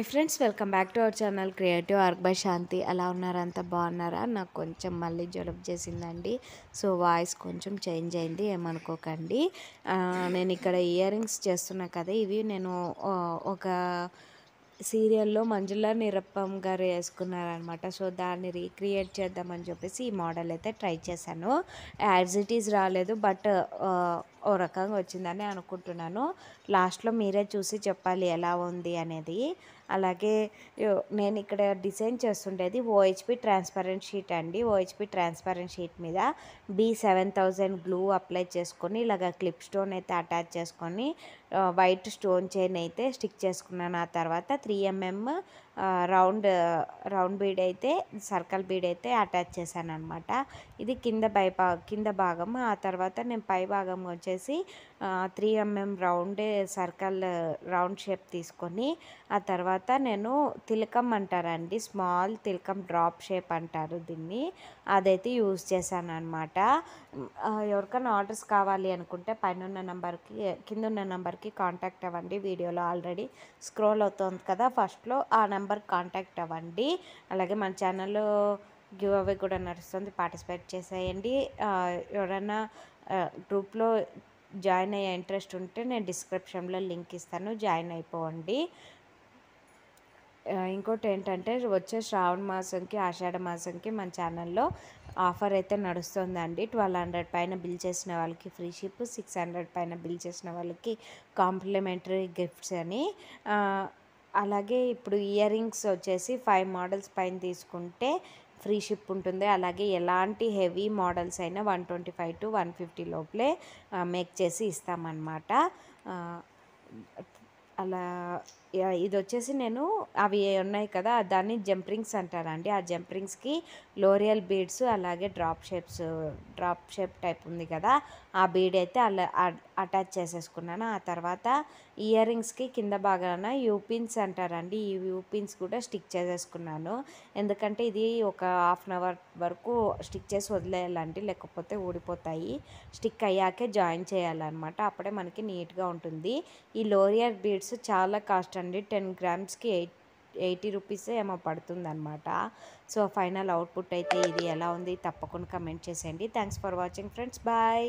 Hi friends, welcome back to our channel creative arc by Shanti. ఎలా ఉన్నారు? అంత బాగున్నారా? నాకు కొంచెం మళ్ళీ జలుబు చేసిందండి. సో వాయిస్ కొంచెం చేంజ్ అయింది, ఏమనుకోకండి. నేను ఇక్కడ ఇయర్ రింగ్స్ చేస్తున్నా కదా, ఇవి నేను ఒక సీరియల్లో మంజుల నిరప్పం గారు వేసుకున్నారనమాట. సో దాన్ని రీక్రియేట్ చేద్దామని చెప్పేసి ఈ మోడల్ అయితే ట్రై చేశాను. యాజ్ ఇట్ ఈజ్ రాలేదు, బట్ ఓ రకంగా వచ్చిందని అనుకుంటున్నాను. లాస్ట్లో మీరే చూసి చెప్పాలి ఎలా ఉంది అనేది. అలాగే నేను ఇక్కడ డిజైన్ చేస్తుండేది ఓహెచ్పి ట్రాన్స్పరెంట్ షీట్ అండి. ఓహెచ్పి ట్రాన్స్పరెంట్ షీట్ మీద B7000 గ్లూ అప్లై చేసుకొని ఇలాగ క్లిప్ స్టోన్ అయితే అటాచ్ చేసుకొని వైట్ స్టోన్ చైన్ అయితే స్టిక్ చేసుకున్నాను. ఆ తర్వాత 3mm రౌండ్ బీడ్ అయితే సర్కిల్ బీడ్ అయితే అటాచ్ చేశాను అనమాట. ఇది కింద భాగం. ఆ తర్వాత నేను పై భాగం వచ్చేసి 3mm రౌండ్ షేప్ తీసుకొని, ఆ తర్వాత నేను తిలకం అంటారండి, స్మాల్ తిలకం డ్రాప్ షేప్ అంటారు దీన్ని, అదైతే యూజ్ చేశాను అనమాట. ఎవరికైనా ఆర్డర్స్ కావాలి అనుకుంటే కింద ఉన్న నెంబర్కి కాంటాక్ట్ అవ్వండి. వీడియోలో ఆల్రెడీ స్క్రోల్ అవుతుంది కదా, ఫస్ట్లో ఆ నెంబర్కి కాంటాక్ట్ అవ్వండి. అలాగే మన ఛానల్లో గివ్ అవే కూడా నడుస్తుంది, పార్టిసిపేట్ చేసేయండి. ఎవరైనా గ్రూప్లో జాయిన్ అయ్యే ఇంట్రెస్ట్ ఉంటే నేను డిస్క్రిప్షన్లో లింక్ ఇస్తాను, జాయిన్ అయిపోండి. ఇంకోటి ఏంటంటే, వచ్చే శ్రావణ మాసంకి ఆషాఢ మాసంకి మన ఛానల్లో ఆఫర్ అయితే నడుస్తుందండి. 1200 పైన బిల్ చేసిన వాళ్ళకి ఫ్రీ షిప్, 600 పైన బిల్ చేసిన వాళ్ళకి కాంప్లిమెంటరీ గిఫ్ట్స్ అని. అలాగే ఇప్పుడు ఇయర్ రింగ్స్ వచ్చేసి 5 మోడల్స్ పైన తీసుకుంటే ఫ్రీ షిప్ ఉంటుంది. అలాగే ఎలాంటి హెవీ మోడల్స్ అయినా 125 to 150 లోపలే మేక్ చేసి ఇస్తామన్నమాట. అలా ఇది వచ్చేసి నేను అవి ఉన్నాయి కదా, దాన్ని జంప్ రింగ్స్ అంటారండి. ఆ జంప్ రింగ్స్కి లోరియల్ బీడ్స్, అలాగే డ్రాప్ షేప్ టైప్ ఉంది కదా, ఆ బీడ్ అయితే అలా అటాచ్ చేసేసుకున్నాను. ఆ తర్వాత ఇయర్ రింగ్స్కి కింద భాగాన యూపిన్స్ అంటారండి, ఈ యూపిన్స్ కూడా స్టిక్ చేసేసుకున్నాను. ఎందుకంటే ఇది ఒక హాఫ్ అన్ అవర్ వరకు స్టిక్ చేసి వదిలేయాలండి, లేకపోతే ఊడిపోతాయి. స్టిక్ అయ్యాకే జాయిన్ చేయాలన్నమాట, అప్పుడే మనకి నీట్గా ఉంటుంది. ఈ లోరియర్ బీడ్స్ చాలా కాస్ట్ అండి, 10 గ్రామ్స్కి 80 రూపీస్ ఏమో పడుతుందన్నమాట. సో ఫైనల్ అవుట్పుట్ అయితే ఇది ఎలా ఉంది తప్పకుండా కమెంట్ చేసేయండి. Thanks for watching friends, bye.